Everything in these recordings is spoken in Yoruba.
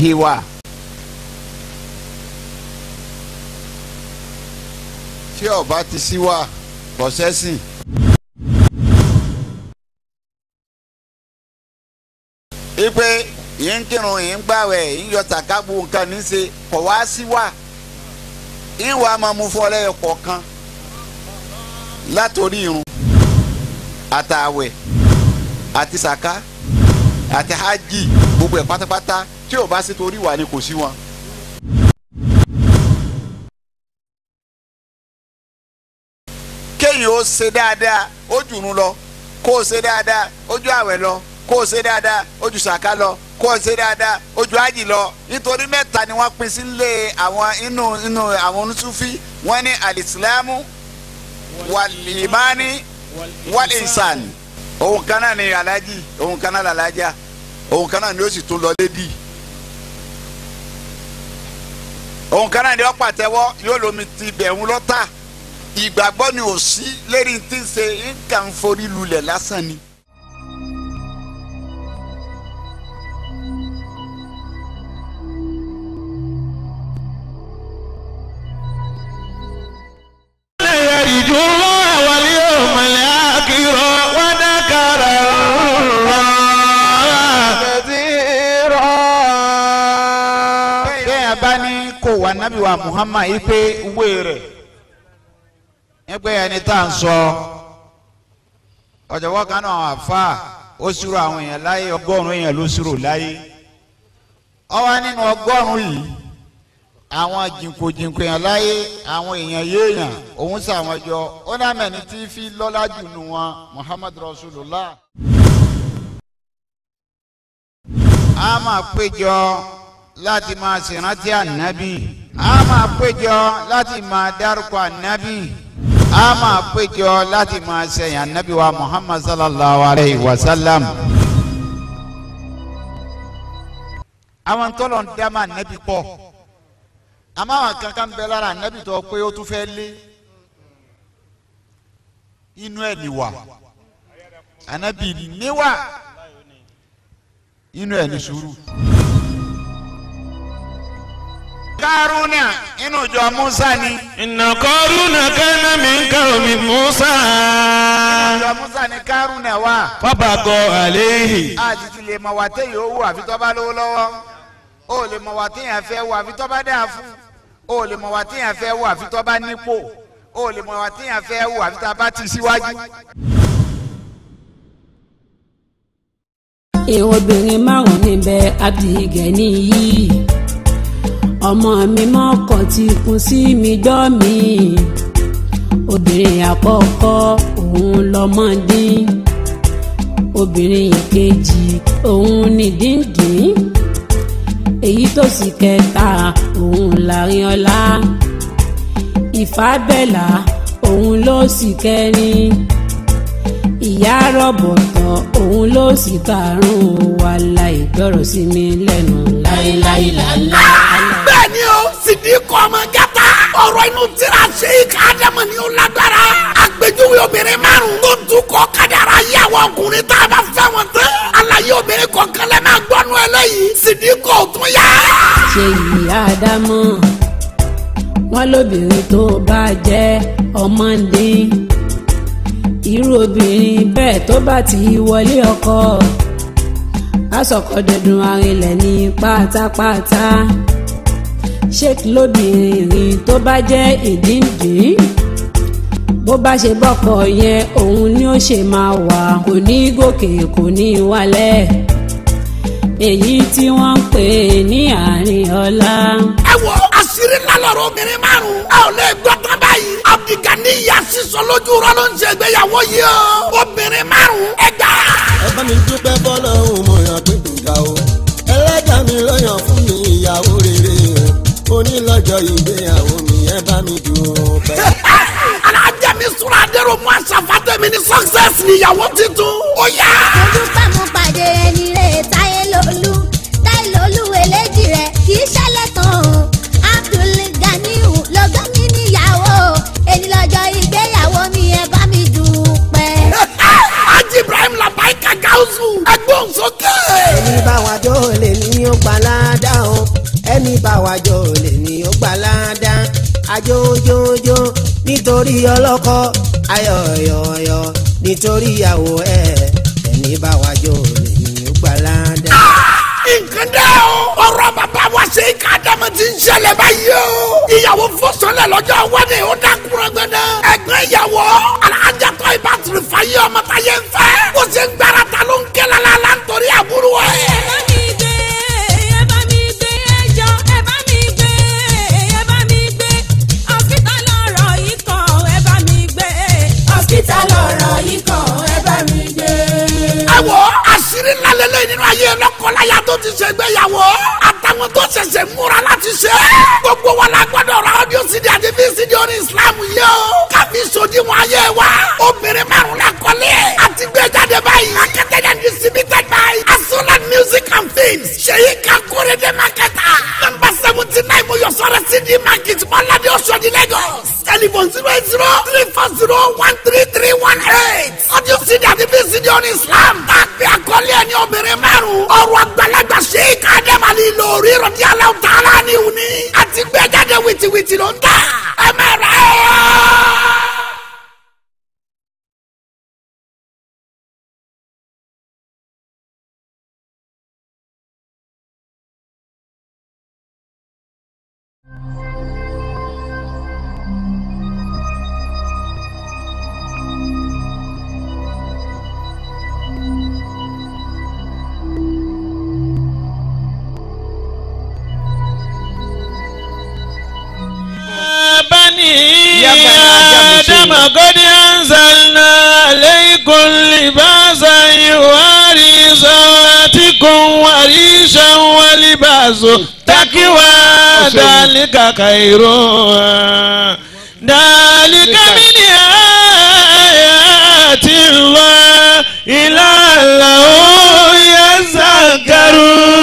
wàláhì wà. tí ọba ti sí wà pọ̀sẹ́sìn. ipe yìí ń kírun yìí ń gbàwẹ̀ yìí ń yọ tàkàbù nǹkan ní í ṣe kọ̀ wá sí wà. yìí wàá máa mú fún ọlẹ́yọ kọ̀ọ̀kan látòrí irun àtàwẹ̀ àti sàká àti hajj gbogbo ẹ̀ pátápátá tí ò bá sí torí wà ni kò sí wọn. kéèyàn ó ṣe dáadáa ó jùrún lọ kó o ṣe dáadáa ó ju àwẹ̀ lọ kó o ṣe dáadáa ó ju sàká lọ kó o ṣe dáadáa ó ju hajj lọ nítorí mẹ́ta ni wọ́n pín sílé àwọn inú àwọn onísúfí wọ́n ní alìsílámù wàlìmánì wàlìsàn òun kan náà ni alájì òun kan náà làlájà òun kan náà ni ó sì tún lọ lédi òun kan náà ni ó pàtẹ́wọ́ yóò lomi ti bẹ̀rù lọ́tà ìgbàgbọ́ ni ò sí lérí tí ń ṣe nǹkan forí lulẹ̀ lásán ni. Wa nabi wa Muhammad ipe wéèrè ẹgbẹ́ ẹni tá à ń sọ ọ̀jọ̀gbọ́n kan náà àfa ó ṣírò àwọn èèyàn láyé 100 èèyàn ló ṣírò láyé ó wà nínú 100 yìí àwọn jìnkòjìnkò èèyàn láyé àwọn èèyàn yéèyàn òun sàwọn jọ ó náà mẹ́ni tí fi lọ́lá jù nù wọn Muhammad Rasulullah a máa péjọ láti máa ṣèrántí ànábì a máa péjọ láti máa dárúkọ ànábì a máa péjọ láti máa ṣẹ̀yìn ànábì wa Muhammad sallallahu alayhi wa sallam. àwọn tọ́lọ̀ ń dá máa ànábì pọ̀ àmọ́ àwọn kankan bẹ lára ànábì tó pé ó tún fẹ́ lé inú ẹ̀ níwà ànábì níwà inú ẹ̀ ní sùúrù. Karuna inú ìjọ Musa ni. Inna Karuna kana min qaumi Musa. Ìjọ Musa ni Karuna wà. Fabaqa alayhi. A ti lè mọ̀ wá téèyàn ó wò àfi tó bá lówó lọ́wọ́. O lè mọ̀ wá téèyàn fẹ́ wò àfi tó bá dáa fún. O lè mọ̀ wá téèyàn fẹ́ wò àfi tó bá nípò. O lè mọ̀ wá téèyàn fẹ́ wò àfi tó bá ti síwájú. Obìnrin márùn-ún níbẹ̀ Abdulgani nìyí. Ọmọ mi mọ́kàn ti kún sí mi gbọ́ mi. Obìnrin àkọ́kọ́ òun lọ́mọdé. Obìnrin ìkejì òun ní díndín. Èyí tó sì kẹta òun láàrin ọlá. Ìfábẹ́là òun ló sì kẹrin. Ìyá rọ̀bọ̀tọ̀ òun ló sì karùn-ún wà láì gbọ́rọ̀ sí mi lẹ́nu láéláéláélá. Bẹ́ẹ̀ni o Sídíkù ọmọ Gàtá ọ̀rọ̀ inú tírà Sheikh Ádámù ni ó lágbára. Àgbéjúwe obìnrin márùn-ún tó ń tukọ̀ kádàrá yàwó ọkùnrin tá a bá fẹ́ wọn tán. Àlàyé obìnrin kọ̀ọ̀kan lẹ́ máa gbọ́nu eléyìí Sídíkù ò tún yá. Ṣé ìyá Ádámù wọn lóbìnrin tó bá jẹ́ ọmọdé irú obìnrin bẹ́ẹ̀ tó bá ti wọlé ọkọ asọ̀kọ̀dọ̀dún arinlẹ̀ ní pátápátá. Sheikh lóbìnrin tó bá jẹ́ ìdíndín bó bá ṣe bọ́kọ yẹn òun ni ó ṣe máa wà kò ní gòkè kò ní wálẹ̀ èyí tí wọ́n ń pè ní àárín ọlá. Ẹ wo àṣírí ńlá lọ́rọ̀ obìnrin márùn-ún a ò lè gbọ́ tán báyìí. Abdulgani ìyá sísọ lójú rọ ló ń ṣe ìgbéyàwó yìí o. Obìnrin márùn-ún ẹgbà. Ẹ bá mi dúpẹ́ fọ́lọ́run mo yàn pé gbìyà o. Ẹlẹ́dàá mi ló yàn fún mi ìyàwó rere o. Onílọ́jọ́ ìgbéyàwó mi ẹ bá mi dúpẹ́. Alájà mi súnra dẹ́rọ mú àṣàfàtẹ́mi ní success níyàwó titun. Ó yá. Mo dúpẹ́ mo pàdé ẹni rẹ̀ Táyé Lolú eléjì rẹ̀ kì í ṣẹlẹ̀ tán o. Abdulgani lọ́gọ́ mi níyàwó èyí lọ́jọ́ ìgbéyàwó mi ẹ bá mi dúpẹ́. Haji Ibrahim Labaika Gausu ẹgbọ́n sókè. Èmi bá wa jó lè ní ó gbalada o. jójójó nítorí ọlọ́kọ ayọ̀yọ̀yọ̀ nítorí ìyàwó ẹni bá wa jó lè ní gbàládà. nǹkan dẹ́ o ọ̀rọ̀ bàbá wa ṣe ká dàmú ti ń ṣẹlẹ̀ báyìí o. ìyàwó fọ́sọ̀lẹ̀ lọ́jọ́ wẹ́dẹ̀ ó dákúrọ̀ gbẹ́dẹ́. ẹ̀gbọ́n ìyàwó alájà tó ìbátúrú fàyè ọmọ táyé ń fẹ́. ó ṣe ń gbára ta ló ń kẹ́ lálẹ́ nítorí àbúrò ẹ̀. àṣírí lálẹ́lẹ́ nínú ayé lọ́kọ̀ọ́láyà tó ti ṣe gbéyàwó àtàwọn tó ṣẹ̀ṣẹ̀ múra láti ṣe. gbogbo wa la gbọ́dọ̀ ra audio CD àti VCD orin Islam yìí o. káfí sòdiwọ̀n ayé wa obìnrin márùn la kọ́lé àti gbé jáde báyìí. marketed and distributed by Asolan Music and Films. Sheikh Akorede marketer. number 79 Mojosore CD market Malade Oshodi Lagos. telephone 08034013318. audio CD àti VCD orin Islam. tàbí akọ́lé ẹni obìnrin márùn. ọ̀rọ̀ àgbàlagbà Sheikh Adamali lórí rọ̀dí aláwọ̀ tààlà ni òní. àti gbé jáde wìtìwìtì ló ń tà. ẹ mẹ́rẹ̀ ẹ́. آدم قد أنزلنا عليكم لباسا يواري سواتكم وريشا ولباس تقوى ذلك خير ذلك من آيات الله لعلهم يذكرون.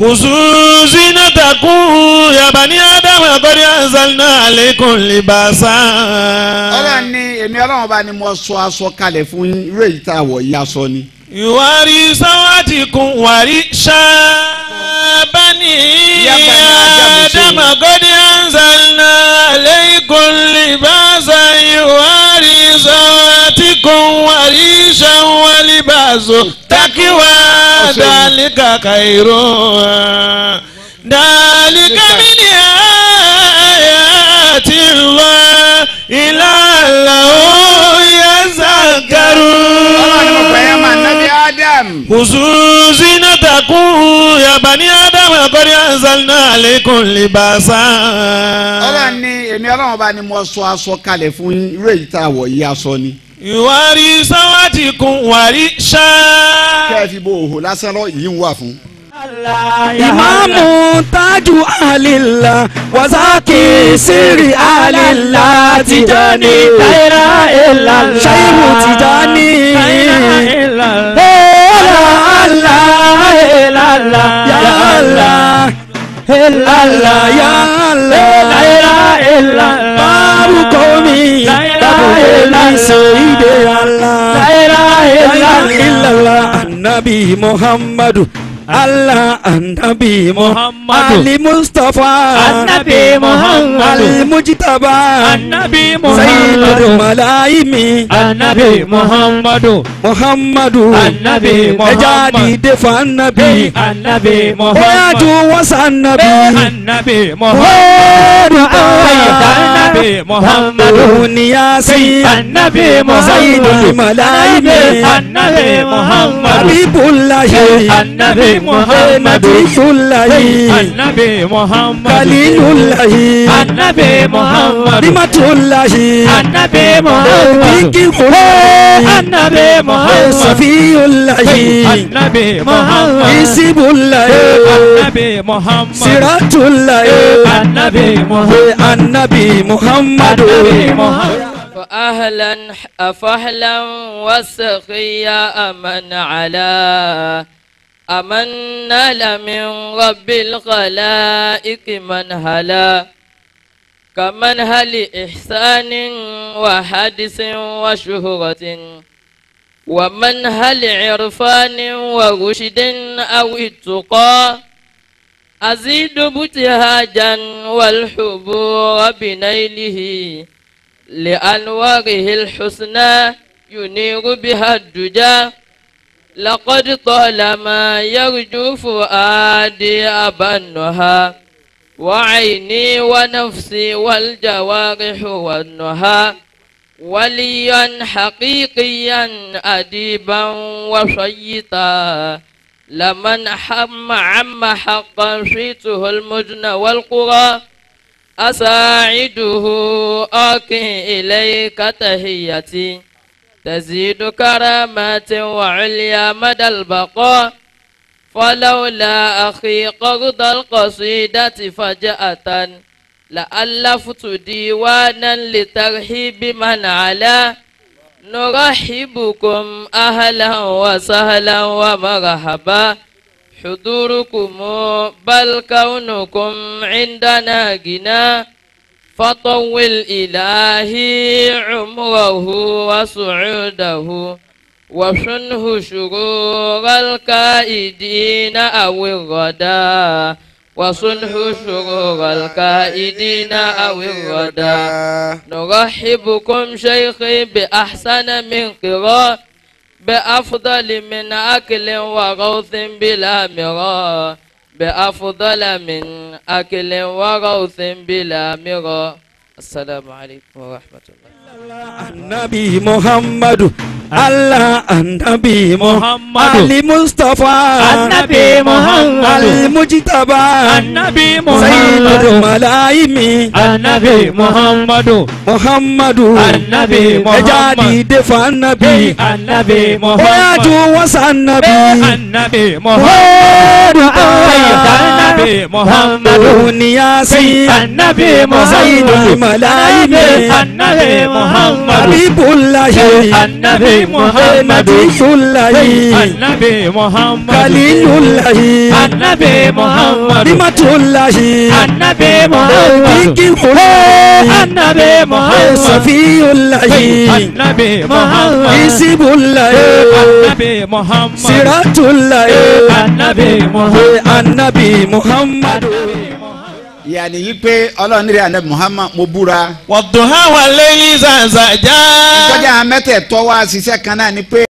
خذوا زينتكم يا بني آدم قد أنزلنا عليكم لباسا. ọlọ́run ní èmi ọlọ́run bá ní mo sọ aṣọ kalẹ̀ fún yín irú èyí tá a wọ̀ yí aṣọ ni. ìwárí sáwátìkún wárí ṣáàbánì آدم قد أنزلنا عليكم لباسا يواري سواتكم وريشا ولباس تقوى ذلك خير ذلك من آيات الله لعلهم يذكرون. خذوا زينتكم يا بني آدم قد أنزلنا عليكم لباسا. ọlọ́run ní èmi ọlọ́run bá ní mo sọ aṣọ kalẹ̀ fún yín irú èyí tá a wọ̀ yí aṣọ ni. ìwárí sáwátìkún wárí ṣáà. kẹ́ ẹ fi bo òhò lásán lọ yìí ń wà fún. Ìmáàmù tájú àlìlá wàsákì sírì àlìlá Tìjàní láìra ìlàlá ṣáìwù Tìjàní láìra ìlàlá ìlàlá yàlá ìlàlá yàlá láìra ìlàlá bárúkọ mi láìra ìsèyíde àlá láìra ìlàlá Ànábì Muhammadu. Allah Annabi Muhammad Ali Mustafa Annabi Muhammad Ali Mujtaba Annabi Muhammad Sayyidul Malaimi Annabi Muhammadu Muhammadu Annabi Muhammad Ejadi defa Annabi Annabi Muhammad Oyaju wasa Annabi Annabi Muhammad Annabi Muhammad Niyasi Annabi Muhammad Sayyidul Malaimi Annabi Muhammad Habibullahi Annabi Muhammad Nabiyullahi Annabi Muhammad Kalilullahi Annabi Muhammad Nimatullahi Annabi Muhammad Bikikullahi Annabi Muhammad Safiyullahi Annabi Muhammad Isibullahi Annabi Muhammad Siratullahi Annabi Muhammad Annabi Muhammad فأهلا أفهلا وسقيا أمن على أمنا لمن رب الخلائق من هلا كمن هل إحسان وحدث وشهرة ومن هل عرفان ورشد أو اتقى أزيد ابتهاجا والحبور بنيله لأنواره الحسنى ينير بها الدجى لقد طالما يرجو فؤادي أبنها وعيني ونفسي والجوارح والنهى وليا حقيقيا أديبا وشيطا لمن عم حقا شيته المجن والقرى أساعده آكي إليك تهيتي تزيد كرامات وعليا مدى البقاء فلولا أخي قرض القصيدة فجأة لألفت ديوانا لترحيب من علا نرحبكم أهلا وسهلا ومرحبا حضوركم بل كونكم عندنا غنى فطول إلهي عمره وسعوده وشنه شرور الكائدين أو الردى وصنه شرور الكائدين أو الردى نرحبكم شيخي بأحسن من قراء بأفضل من أكل وغوث بلا مراء بأفضل من أكل وغوث بلا مراء. السلام عليكم ورحمة الله. النبي محمد الله النبي محمد علي مصطفى النبي محمد المجتبى النبي محمد سيد الملايم النبي محمد محمد النبي محمد جادي دفع النبي النبي محمد وياجو وسع النبي النبي محمد النبي محمد نياسي النبي محمد سيد الملايم النبي محمد حبيب الله النبي محمد الله النبي محمد خليل الله النبي محمد نعمة الله النبي محمد النبي محمد صفي الله النبي محمد حسب الله النبي محمد صراط الله النبي محمد النبي محمد. yàní yí pé ọlọ́run rẹ̀ ànábì Muhammad mo búra. والضحى والليل إذا سجى. ìtọ́jà mẹ́tẹ̀ẹ̀tọ́ wá ṣiṣẹ́ kan náà ni pé.